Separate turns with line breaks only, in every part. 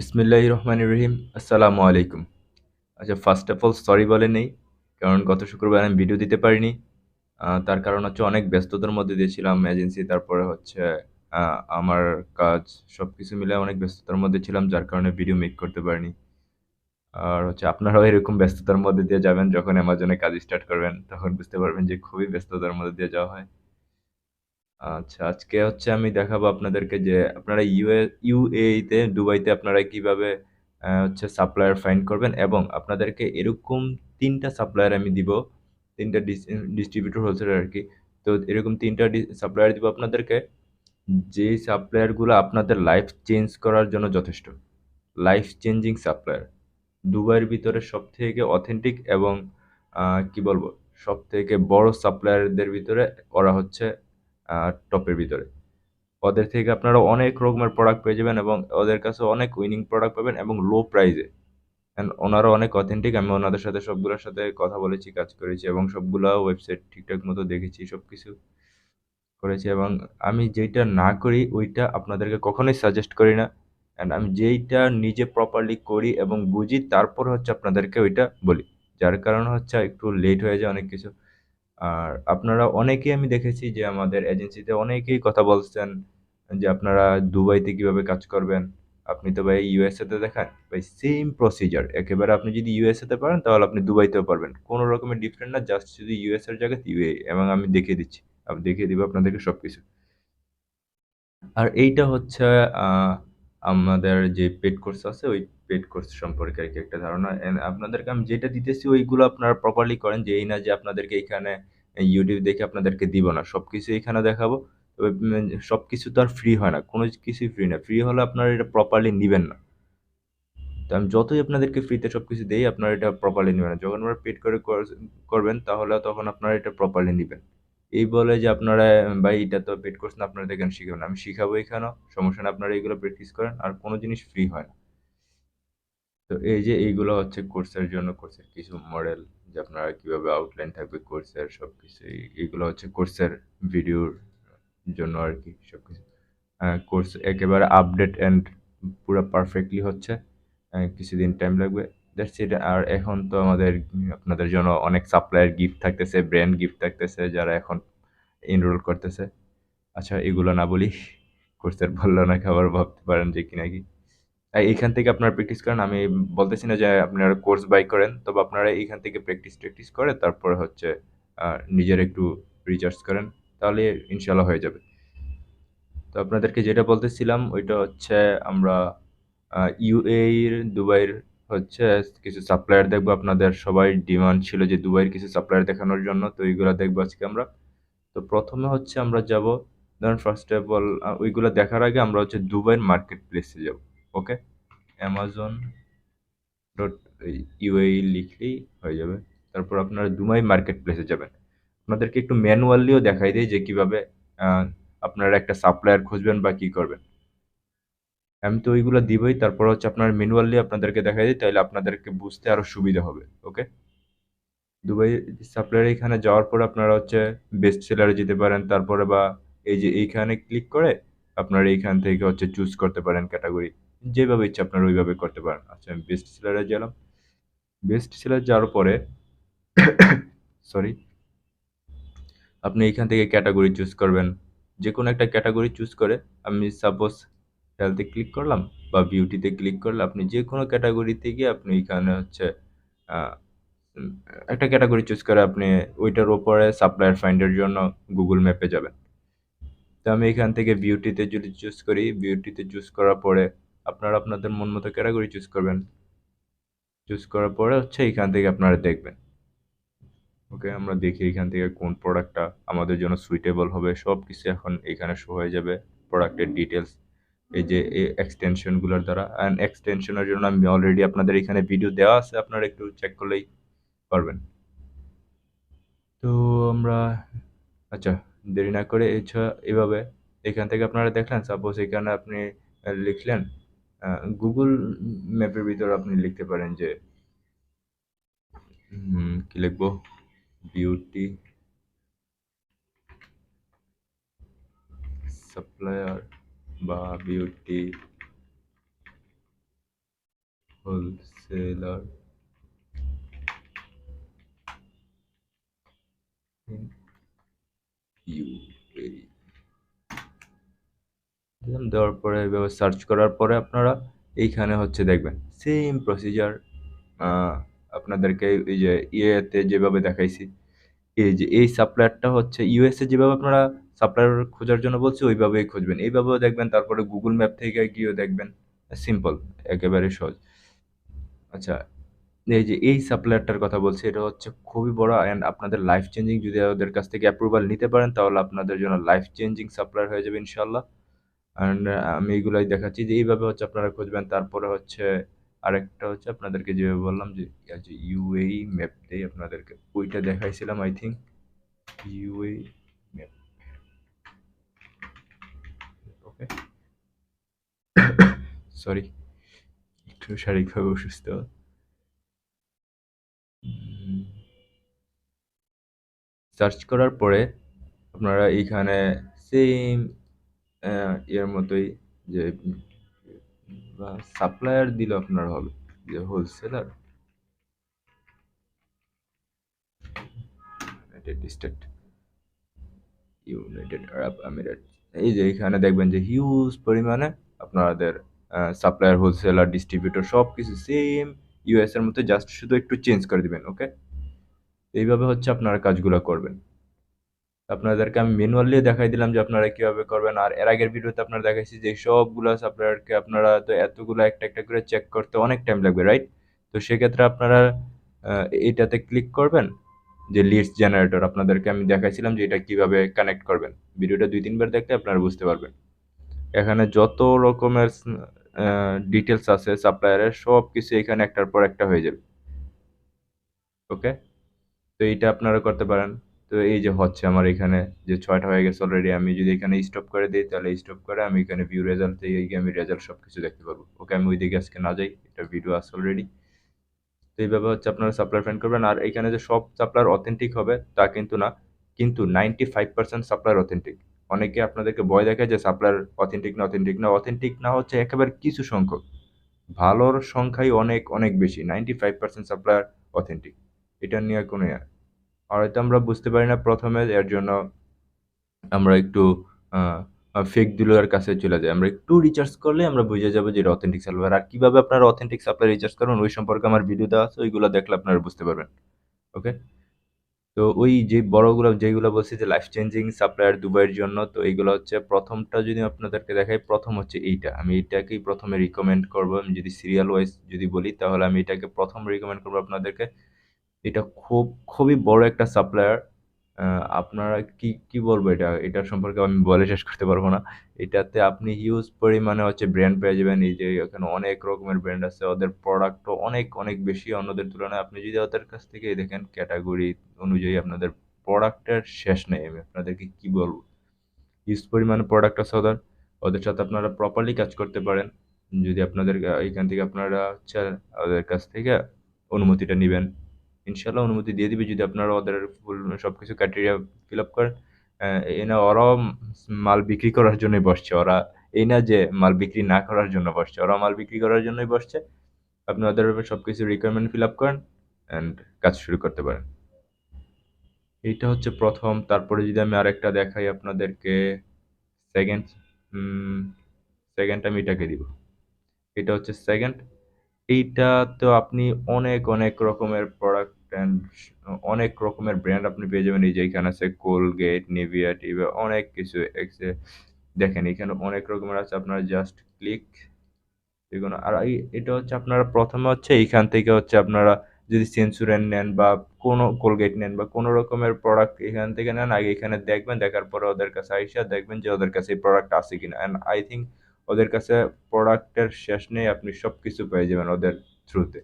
বিসমিল্লাহির রহমানির রহিম। আসসালামু আলাইকুম। আচ্ছা, ফার্স্ট অফ অল সরি বলে নেই। কারণ গত শুক্রবার আমি ভিডিও দিতে পারিনি। তার কারণ হচ্ছে অনেক ব্যস্ততার মধ্যে দিয়ে ছিলাম এজেন্সি, তারপরে হচ্ছে আমার কাজ সবকিছু মিলায় অনেক ব্যস্ততার মধ্যে ছিলাম, যার কারণে ভিডিও মেক করতে পারিনি। আর হচ্ছে আপনারাও এরকম ব্যস্ততার মধ্যে দিয়ে যাবেন, যখন অ্যামাজনে কাজ স্টার্ট করবেন তখন বুঝতে পারবেন যে খুবই ব্যস্ততার মধ্যে দিয়ে যাওয়া হয়। আচ্ছা, আজকে হচ্ছে আমি দেখাবো আপনাদেরকে যে আপনারা ইউএই তে দুবাইতে আপনারা কিভাবে হচ্ছে সাপ্লায়ার ফাইন্ড করবেন, এবং আপনাদেরকে এরকম ৩ টা সাপ্লায়ার আমি দিব। ৩ টা ডিস্ট্রিবিউটর হোলসেলার আরকি। তো এরকম ৩ টা সাপ্লায়ার দিব আপনাদেরকে, যেই সাপ্লায়ার গুলো আপনাদের লাইফ চেঞ্জ করার জন্য যথেষ্ট। Life changing supplier. দুবাইয়ের ভিতরে সবথেকে অথেন্টিক এবং কি বলবো, সবথেকে বড় সাপ্লায়ারদের ভিতরে ওরা হচ্ছে টপের ভিতরে। ওদের থেকে আপনারা অনেক রকমের প্রোডাক্ট পেয়ে যাবেন, এবং ওদের কাছে অনেক উইনিং প্রোডাক্ট পাবেন এবং লো প্রাইসে। অ্যান্ড ওনারা অনেক অথেন্টিক। আমি ওনাদের সাথে সবগুলোর সাথে কথা বলেছি, কাজ করেছি, এবং সবগুলা ওয়েবসাইট ঠিকঠাক মতো দেখেছি, সবকিছু করেছি। এবং আমি যেইটা না করি ওইটা আপনাদেরকে কখনোই সাজেস্ট করি না। অ্যান্ড আমি যেইটা নিজে প্রপারলি করি এবং বুঝি, তারপর হচ্ছে আপনাদেরকে ওইটা বলি। যার কারণে হচ্ছে একটু লেট হয়ে যায় অনেক কিছু। আর আপনারা অনেকেই আমি দেখেছি যে আমাদের এজেন্সিতে অনেকেই কথা বলছেন যে আপনারা দুবাইতে কিভাবে কাজ করবেন। আপনি তো ভাই ইউএসএ তে দেখান, ভাই সেম প্রসিজার একেবারে। আপনি যদি ইউএসএ তে পারেন তাহলে আপনি দুবাইতেও পারবেন, কোনো রকমের ডিফারেন্ট না, জাস্ট শুধু ইউএস এর জায়গায় ইউএই। এবং আমি দেখিয়ে দিচ্ছি, আমি দেখিয়ে দিব আপনাদেরকে সবকিছু। আর এইটা হচ্ছে আহ, আমাদের যে পেড কোর্স আছে, ওই পেড কোর্স সম্পর্কে আর কি একটা ধারণা। And আপনাদেরকে আমি যেটা দিতেছি ওইগুলো আপনারা প্রপারলি করেন, যে এই না যে আপনাদেরকে এখানে ইউটিউব দেখে আপনাদেরকে দিব না, সবকিছু এখানে দেখাবো। তবে সবকিছু তো আর ফ্রি হয় না, কোনো কিছুই ফ্রি না। ফ্রি হলে আপনারা এটা প্রপারলি নিবেন না। তো আমি যতই আপনাদেরকে ফ্রিতে সবকিছু দেই, আপনারা এটা প্রপারলি নেবেন না। যখন আপনারা পেড করে করবেন, তাহলে তখন আপনারা এটা প্রপারলি নিবেন। এই বলে যে আপনারা ভাই এটা তো পেড কোর্স না, আপনারা দেখেন শিখাবেন, আমি শিখাবো এখানেও, সমস্যা না। আপনারা এইগুলো প্র্যাকটিস করেন, আর কোনো জিনিস ফ্রি হয় না। তো এই যে এইগুলো হচ্ছে কোর্সের জন্য, কোর্সের কিছু মডেল, যে আপনারা কিভাবে আউটলাইন থাকবে কোর্সের সবকিছু, এইগুলো হচ্ছে কোর্সের ভিডিওর জন্য আর কি সবকিছু। কোর্স একেবারে আপডেট অ্যান্ড পুরো পারফেক্টলি হচ্ছে। কিছুদিন টাইম লাগবে, দ্যাটস ইট। আর এখন তো আমাদের আপনাদের জন্য অনেক সাপ্লায়ার গিফট থাকতেছে, ব্র্যান্ড গিফট থাকতেছে যারা এখন এনরোল করতেছে। আচ্ছা, এগুলো না বলি, কোর্সের বললো না, খাবার ভাবতে পারেন যে কি নাকি। এইখান থেকে আপনারা প্র্যাকটিস করেন। আমি বলতেছি না যে আপনারা কোর্স বাই করেন, তবে আপনারা এইখান থেকে প্র্যাকটিস ট্র্যাকটিস করে তারপরে হচ্ছে নিজের একটু রিচার্জ করেন, তাহলে ইনশাল্লাহ হয়ে যাবে। তো আপনাদেরকে যেটা বলতেছিলাম ওইটা হচ্ছে, আমরা ইউএইর দুবাইয়ের হচ্ছে কিছু সাপ্লায়ার দেখবো। আপনাদের সবাই ডিমান্ড ছিল যে দুবাইয়ের কিছু সাপ্লায়ার দেখানোর জন্য, তো এইগুলো দেখবো আজকে আমরা। তো প্রথমে হচ্ছে আমরা যাব, ধরেন ফার্স্ট অফ অল ওইগুলো দেখার আগে আমরা হচ্ছে দুবাইয়ের মার্কেট প্লেসে যাব। ওকে, অ্যামাজন ডট ইউএই লিখলেই হয়ে যাবে। তারপর আপনারা দুবাই মার্কেট প্লেসে যাবেন। আপনাদেরকে একটু ম্যানুয়ালিও দেখাই দিই যে কিভাবে আহ, আপনারা একটা সাপ্লায়ার খুঁজবেন বা কি করবেন। আমি তো ওইগুলো দিবই, তারপর হচ্ছে আপনার ম্যানুয়ালি আপনাদেরকে দেখাই দিই, তাহলে আপনাদেরকে বুঝতে আরো সুবিধা হবে। ওকে, দুবাই সাপ্লায়ার এখানে যাওয়ার পর আপনারা হচ্ছে বেস্ট সেলারে যেতে পারেন, তারপরে বা এই যে এইখানে ক্লিক করে আপনারা এইখান থেকে হচ্ছে চুজ করতে পারেন ক্যাটাগরি, যেভাবে ইচ্ছা আপনারা ওইভাবে করতে পারেন। আচ্ছা, আমি বেস্ট সেলারে গেলাম। বেস্ট সেলার যাওয়ার পরে সরি, আপনি এইখান থেকে ক্যাটাগরি চুজ করবেন, যে কোনো একটা ক্যাটাগরি চুজ করে। আমি সাপোজ হেলথে ক্লিক করলাম বা বিউটিতে ক্লিক করলে, আপনি যে কোনো ক্যাটাগরিতে গিয়ে আপনি এখানে হচ্ছে আহ, উম, একটা ক্যাটাগরি চুজ করে আপনি ওইটার উপরে সাপ্লায়ার ফাইন্ডের জন্য গুগল ম্যাপে যাবেন। তো আমি এখান থেকে বিউটিতে যদি চুজ করি, বিউটিতে চুজ করার পরে আপনারা আপনাদের মন মতো ক্যাটাগরি চুজ করবেন। চুজ করার পরে হচ্ছে এখান থেকে আপনারা দেখবেন। ওকে, আমরা দেখি এখান থেকে কোন প্রোডাক্টটা আমাদের জন্য সুইটেবল হবে, সব কিছু এখন এখানে শো হয়ে যাবে। প্রোডাক্টের ডিটেলস, এই যে এই এক্সটেনশনগুলোর দ্বারা। অ্যান্ড এক্সটেনশনের জন্য আমি অলরেডি আপনাদের এখানে ভিডিও দেওয়া আছে, আপনারা একটু চেক করলেই পারবেন। তো আমরা, আচ্ছা, দেরি না করে এভাবে এখান থেকে আপনারা দেখলেন। সাপোজ এখানে আপনি লিখলেন গুগল ম্যাপের ভিতরে আপনি লিখতে পারেন যে কি লিখবো, বিউটি সাপ্লায়ার বা বিউটি হোলসেলার ইন ইউএই দিলাম, দেওয়ার পরে এভাবে সার্চ করার পরে আপনারা এইখানে হচ্ছে দেখবেন সেম প্রসিজার আপনাদেরকে এই যে ইয়েতে যেভাবে দেখাইছি, এই যে এই সাপ্লায়ারটা হচ্ছে ইউএসএ যেভাবে আপনারা সাপ্লায়ার খোঁজার জন্য বলছি ওইভাবেই খুঁজবেন, এইভাবেও দেখবেন, তারপরে গুগল ম্যাপ থেকে গিয়েও দেখবেন। সিম্পল, একেবারে সহজ। আচ্ছা, এই যে এই সাপ্লায়ারটার কথা বলছি, এটা হচ্ছে খুবই বড় অ্যান্ড আপনাদের লাইফ চেঞ্জিং। যদি ওদের কাছ থেকে অ্যাপ্রুভাল নিতে পারেন তাহলে আপনাদের জন্য লাইফ চেঞ্জিং সাপ্লায়ার হয়ে যাবে ইনশাল্লাহ। অ্যান্ড আমি এইগুলাই দেখাচ্ছি যে এইভাবে হচ্ছে আপনারা খুঁজবেন। তারপরে হচ্ছে আরেকটা হচ্ছে আপনাদেরকে যেভাবে বললাম যে ইউএই ম্যাপ দিয়ে আপনাদেরকে ওইটা দেখাইছিলাম I think, UAE map. Okay, sorry, একটু শারীরিকভাবে অসুস্থ। সার্চ করার পরে আপনারা এইখানে সেম এর মতোই যে সাপ্লায়ার দিলে আপনার হবে যে হোলসেলার ইউনাইটেড স্টেট, ইউনাইটেড আরব আমিরাত। এই যে এখানে দেখবেন যে হিউজ পরিমাণে আপনাদের সাপ্লায়ার, হোলসেলার, ডিস্ট্রিবিউটর সব কিছু সেম ইউএস এর মতো, জাস্ট শুধু একটু চেঞ্জ করে দিবেন। ওকে, এইভাবে হচ্ছে আপনারা কাজগুলো করবেন। আপনাদেরকে আমি ম্যানুয়ালি দেখাই দিলাম যে আপনারা কিভাবে করবেন। আর এর আগের ভিডিওতে আপনারা দেখাইছি যে সবগুলো সাপ্লায়ারকে আপনারা তো এতগুলো একটা একটা করে চেক করতে অনেক টাইম লাগবে, রাইট? তো সেক্ষেত্রে আপনারা এটাতে ক্লিক করবেন যে লিডস জেনারেটর। আপনাদেরকে আমি দেখাইছিলাম যে এটা কিভাবে কানেক্ট করবেন। ভিডিওটা 2-3 বার দেখলে আপনারা বুঝতে পারবেন। এখানে যত রকমের ডিটেলস আছে সাপ্লায়ারের, সব কিছু এখানে একটার পর একটা হয়ে যাবে। ওকে, তো এইটা আপনারা করতে পারেন। তো এই যে হচ্ছে আমার এখানে যে 6টা হয়ে গেছে অলরেডি। আমি যদি এখানে স্টপ করে দিই তাহলে স্টপ করে আমি এখানে ভিউ রেজাল্ট থেকে গিয়ে আমি রেজাল্ট সব কিছু দেখতে পারবো। ওকে, আমি ওইদিকে আজকে না যাই, এটা ভিডিও আছে অলরেডি। তো এইভাবে হচ্ছে আপনারা সাপ্লায়ার ফাইন্ড করবেন। আর এখানে যে সব সাপ্লায়ার অথেন্টিক হবে তা কিন্তু না, কিন্তু 95% সাপ্লায়ার অথেন্টিক। অনেকে আপনাদেরকে ভয় দেখায় যে সাপ্লায়ার অথেন্টিক না, অথেন্টিক না। অথেন্টিক না হচ্ছে একেবারে কিছু সংখ্যক, ভালোর সংখ্যাই অনেক অনেক বেশি। 95% সাপ্লায়ার অথেন্টিক, এটা নিয়ে কোনো হয়তো আমরা বুঝতে পারি না প্রথমে, এর জন্য আমরা একটু ফেক ডিলারের কাছে চলে যাই। আমরা একটু রিসার্চ করলে আমরা বুঝে যাবো যে এটা অথেন্টিক সাপ্লায়ার। আর কিভাবে আপনারা অথেন্টিক সাপ্লায়ার রিসার্চ করবেন ওই সম্পর্কে আমার ভিডিও দেওয়া আছে, ওইগুলো দেখলে আপনারা বুঝতে পারবেন। ওকে, তো ওই যে বড়গুলো যেগুলো বলছি যে লাইফ চেঞ্জিং সাপ্লায়ার দুবাইয়ের জন্য, তো এইগুলো হচ্ছে প্রথমটা যদি আপনাদেরকে দেখাই, প্রথম হচ্ছে এইটা। আমি এটাকেই প্রথমে রিকমেন্ড করবো। আমি যদি সিরিয়াল ওয়াইজ যদি বলি তাহলে আমি এটাকে প্রথম রিকমেন্ড করবো আপনাদেরকে। এটা খুবই বড় একটা সাপ্লায়ার। আপনারা কি কি বলবো, এটার সম্পর্কে আমি বলে শেষ করতে পারবো না। এটাতে আপনি হিউজ পরিমাণে হচ্ছে ব্র্যান্ড পেয়ে যাবেন। এই যে এখানে অনেক রকমের ব্র্যান্ড আছে, ওদের প্রোডাক্টও অনেক অনেক বেশি অন্যদের তুলনায়। আপনি যদি ওদের কাছ থেকে দেখেন ক্যাটাগরি অনুযায়ী আপনাদের প্রোডাক্টের শেষ নেই। আমি আপনাদেরকে কি বলবো, হিউজ পরিমাণে প্রোডাক্ট আছে ওদের। ওদের সাথে আপনারা প্রপারলি কাজ করতে পারেন যদি আপনাদের এইখান থেকে আপনারা হচ্ছে ওদের কাছ থেকে অনুমতিটা নেবেন। ইনশাল্লাহ অনুমতি দিয়ে দিবে যদি আপনারা ওদের ফুল সবকিছু ক্রাইটেরিয়া ফিল আপ করেন। এই না ওরাও মাল বিক্রি করার জন্যই বসছে, ওরা এই না যে মাল বিক্রি না করার জন্য বসছে, ওরা মাল বিক্রি করার জন্যই বসছে। আপনি ওদের সবকিছু রিকোয়ারমেন্ট ফিল আপ করেন অ্যান্ড কাজ শুরু করতে পারেন। এইটা হচ্ছে প্রথম। তারপরে যদি আমি আরেকটা দেখাই আপনাদেরকে, সেকেন্ড, সেকেন্ড আমি এটাকে দিব। এটা হচ্ছে সেকেন্ড। এইটা তো আপনি অনেক অনেক রকমের প্রোডাক্ট অ্যান্ড অনেক রকমের ব্র্যান্ড আপনি পেয়ে যাবেন। এই যে এখানে আছে কোলগেট, নিভিয়া, টিভিয়া, অনেক কিছু দেখেন এখানে অনেক রকমের আছে। আপনারা জাস্ট ক্লিক এগুলো। আর এটা হচ্ছে আপনারা প্রথমে হচ্ছে এইখান থেকে হচ্ছে আপনারা যদি সেন্সুরেন নেন বা কোনো কোলগেট নেন বা কোনো রকমের প্রোডাক্ট এখান থেকে নেন, আগে এখানে দেখবেন, দেখার পরে ওদের কাছে আইসা দেখবেন যে ওদের কাছে এই প্রোডাক্ট আছে কিনা। অ্যান্ড আই থিঙ্ক ওদের কাছে প্রোডাক্টের শেষ নেই, আপনি সব কিছু পেয়ে যাবেন ওদের থ্রুতে।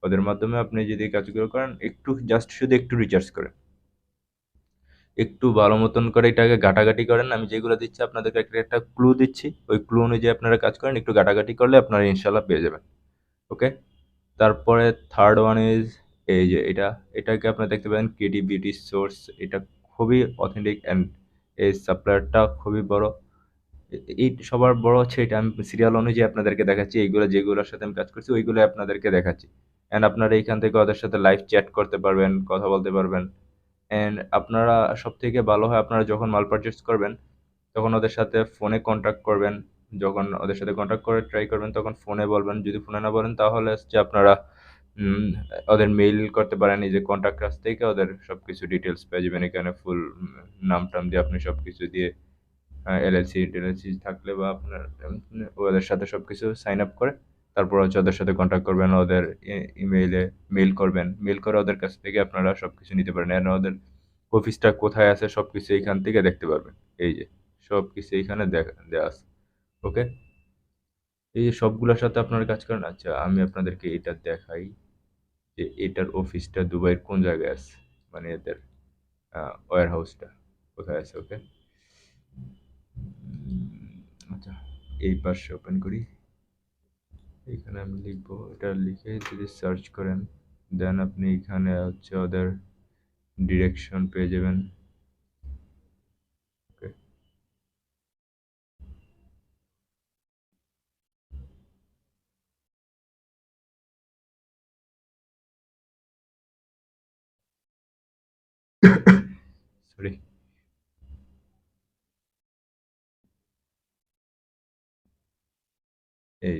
ওদের মাধ্যমে আপনি যদি কাজগুলো করেন, একটু জাস্ট শুধু একটু রিচার্জ করেন, একটু ভালো মতন করে এটাকে ঘাটাঘাটি করেন। আমি যেগুলো দিচ্ছি আপনাদেরকে একটা একটা ক্লু দিচ্ছি, ওই ক্লু অনুযায়ী আপনারা কাজ করেন, একটু ঘাটাঘাটি করলে আপনারা ইনশাল্লাহ পেয়ে যাবেন। ওকে, তারপরে থার্ড ওয়ান ইজ এই যে এটাকে আপনারা দেখতে পাবেন কেডি বিউটি সোর্স। এটা খুবই অথেন্টিক অ্যান্ড এই সাপ্লায়ারটা খুবই বড়। এই সবার বড় হচ্ছে এটা, আমি সিরিয়াল অনুযায়ী আপনাদেরকে দেখাচ্ছি, এইগুলো যেগুলোর সাথে আমি কাজ করছি ওইগুলো আপনাদেরকে দেখাচ্ছি। অ্যান্ড আপনারা এইখান থেকে ওদের সাথে লাইভ চ্যাট করতে পারবেন, কথা বলতে পারবেন। অ্যান্ড আপনারা সব থেকে ভালো হয় আপনারা যখন মাল পারচেস করবেন তখন ওদের সাথে ফোনে কন্ট্যাক্ট করবেন। যখন ওদের সাথে কন্ট্যাক্ট করে ট্রাই করবেন তখন ফোনে বলবেন, যদি ফোনে না বলেন তাহলে হচ্ছে আপনারা উম, ওদের মেইল করতে পারেন, এই যে কন্ট্যাক্ট কাছ থেকে ওদের সবকিছু ডিটেলস পেয়ে যাবেন এখানে, ফুল নাম টাম দিয়ে আপনি সবকিছু দিয়ে এলএলসি টেলএলসি থাকলে বা আপনার ওদের সাথে সবকিছু সাইন আপ করে তারপর হচ্ছে ওদের সাথে কন্ট্যাক্ট করবেন, ওদের ইমেইলে মেইল করবেন, মেইল করে ওদের কাছ থেকে আপনারা সবকিছু নিতে পারেন। আর ওদের অফিসটা কোথায় আছে সবকিছু এইখান থেকে দেখতে পারবেন। এই যে সবকিছু এইখানে দেওয়া আছে। ওকে, এই যে সবগুলোর সাথে আপনারা কাজ করেন। আচ্ছা আমি আপনাদেরকে এটা দেখাই যে এটার অফিসটা দুবাইয়ের কোন জায়গায় আছে, মানে এদের ওয়্যার হাউসটা কোথায় আছে। ওকে, আচ্ছা এই পাশে ওপেন করি, এখানে আমি লিখবো, এটা লিখে যদি সার্চ করেন দেন আপনি এখানে হচ্ছে ওদের ডিরেকশন পেয়ে যাবেন। ওকে, সরি, এই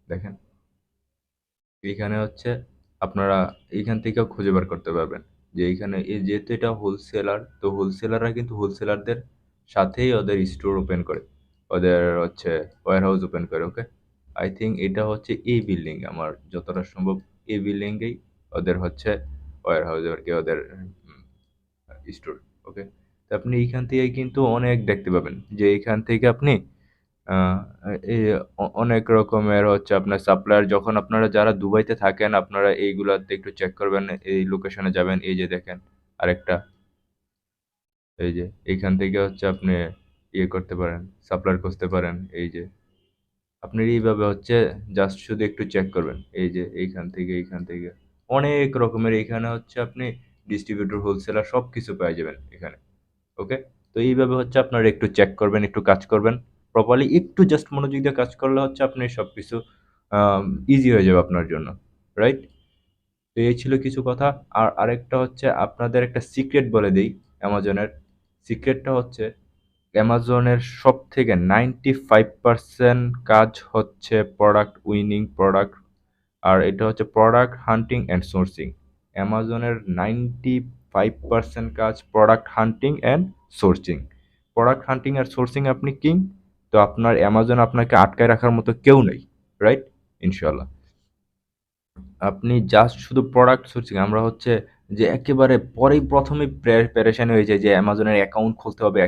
দেখেন এইখানে হচ্ছে আপনারা এইখান থেকেও খুঁজে বের করতে পারবেন যে এইখানে এই যেহেতু এটা হোলসেলার, তো হোলসেলাররা কিন্তু হোলসেলারদের সাথেই ওদের স্টোর ওপেন করে, ওদের হচ্ছে ওয়্যার হাউস ওপেন করে। ওকে, আই থিঙ্ক এটা হচ্ছে এই বিল্ডিং, আমার যতটা সম্ভব এই বিল্ডিংয়েই ওদের হচ্ছে ওয়্যার হাউস আর কি, ওদের স্টোর। ওকে, তো আপনি এইখান থেকে কিন্তু অনেক দেখতে পাবেন যে এইখান থেকে আপনি আহ, এই অনেক রকমের হচ্ছে আপনার সাপ্লায়ার, যখন আপনারা যারা দুবাইতে থাকেন আপনারা এইগুলাতে একটু চেক করবেন, এই লোকেশনে যাবেন, এই যে দেখেন আরেকটা, এই যে এইখান থেকে হচ্ছে আপনি ইয়ে করতে পারেন, সাপ্লায়ার খুঁজতে পারেন। এই যে আপনি এইভাবে হচ্ছে জাস্ট শুধু একটু চেক করবেন, এই যে এইখান থেকে অনেক রকমের এইখানে হচ্ছে আপনি ডিস্ট্রিবিউটর হোলসেলার সব কিছু পেয়ে যাবেন এখানে। ওকে, তো এইভাবে হচ্ছে আপনারা একটু চেক করবেন, একটু কাজ করবেন প্রপারলি, একটু জাস্ট মনোযোগ দিয়ে কাজ করলে হচ্ছে আপনি সবকিছু ইজি হয়ে যাবে আপনার জন্য, রাইট? তো এই ছিল কিছু কথা। আর আরেকটা হচ্ছে আপনাদের একটা সিক্রেট বলে দিই অ্যামাজনের। সিক্রেটটা হচ্ছে অ্যামাজনের সব থেকে 95% কাজ হচ্ছে প্রোডাক্ট উইনিং, প্রোডাক্ট, আর এটা হচ্ছে প্রোডাক্ট হান্টিং অ্যান্ড সোর্সিং। অ্যামাজনের 95% কাজ product hunting and sourcing. Product hunting আর সোর্সিং আপনি কিং, তো আপনার অ্যামাজন আপনাকে আটকায় রাখার মতো কেউ নেই, রাইট? ইনশাল্লাহ আপনি জাস্ট শুধু প্রোডাক্ট সোর্সিং, আমরা হচ্ছে যে একেবারে পরেই প্রথমে প্যারেশানি হয়ে যায় যে অ্যামাজনের অ্যাকাউন্ট খুলতে হবে,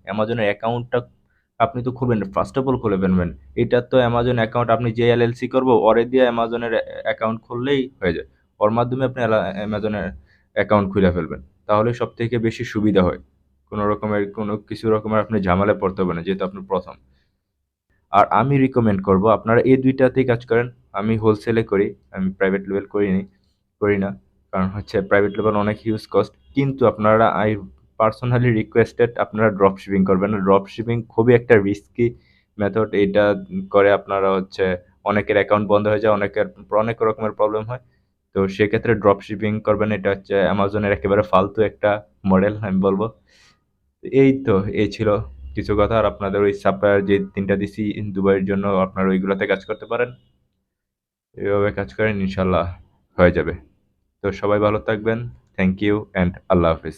অ্যামাজনের অ্যাকাউন্টটা আপনি তো খুলবেন, ফার্স্ট অফ অল খুলে ফেলবেন। এটা তো অ্যামাজন অ্যাকাউন্ট, আপনি যে এলএলসি করবো ওরে দিয়ে অ্যামাজনের অ্যাকাউন্ট খুললেই হয়ে যায়, ওর মাধ্যমে আপনি অ্যামাজনের অ্যাকাউন্ট খুলে ফেলবেন, তাহলে সব থেকে বেশি সুবিধা হয়, কোনো রকমের কোনো কিছু রকমের আপনি ঝামেলায় পড়তে হবে না যেহেতু আপনি প্রথম। আর আমি রিকমেন্ড করব আপনারা এই দুইটাতেই কাজ করেন। আমি হোলসেলে করি, আমি প্রাইভেট লেভেল করি না, কারণ হচ্ছে প্রাইভেট লেভেল অনেক হিউজ কস্ট। কিন্তু আপনারা আই পার্সোনালি রিকোয়েস্টেড আপনারা ড্রপ শিপিং করবেন না, ড্রপ শিপিং খুবই একটা রিস্কি মেথড। এইটা করে আপনারা হচ্ছে অনেকের অ্যাকাউন্ট বন্ধ হয়ে যায়, অনেক রকমের প্রবলেম হয়। তো সেক্ষেত্রে ড্রপ শিপিং করবেন, এটা হচ্ছে অ্যামাজনের একেবারে ফালতু একটা মডেল আমি বলবো। এই তো এই ছিল কিছু কথা। আর আপনাদের ওই সাপ্লায়ার যে তিনটা দিছি দুবাইয়ের জন্য আপনারা ওইগুলোতে কাজ করতে পারেন, এভাবে কাজ করেন ইনশাল্লাহ হয়ে যাবে। তো সবাই ভালো থাকবেন, থ্যাংক ইউ অ্যান্ড আল্লাহ হাফিজ।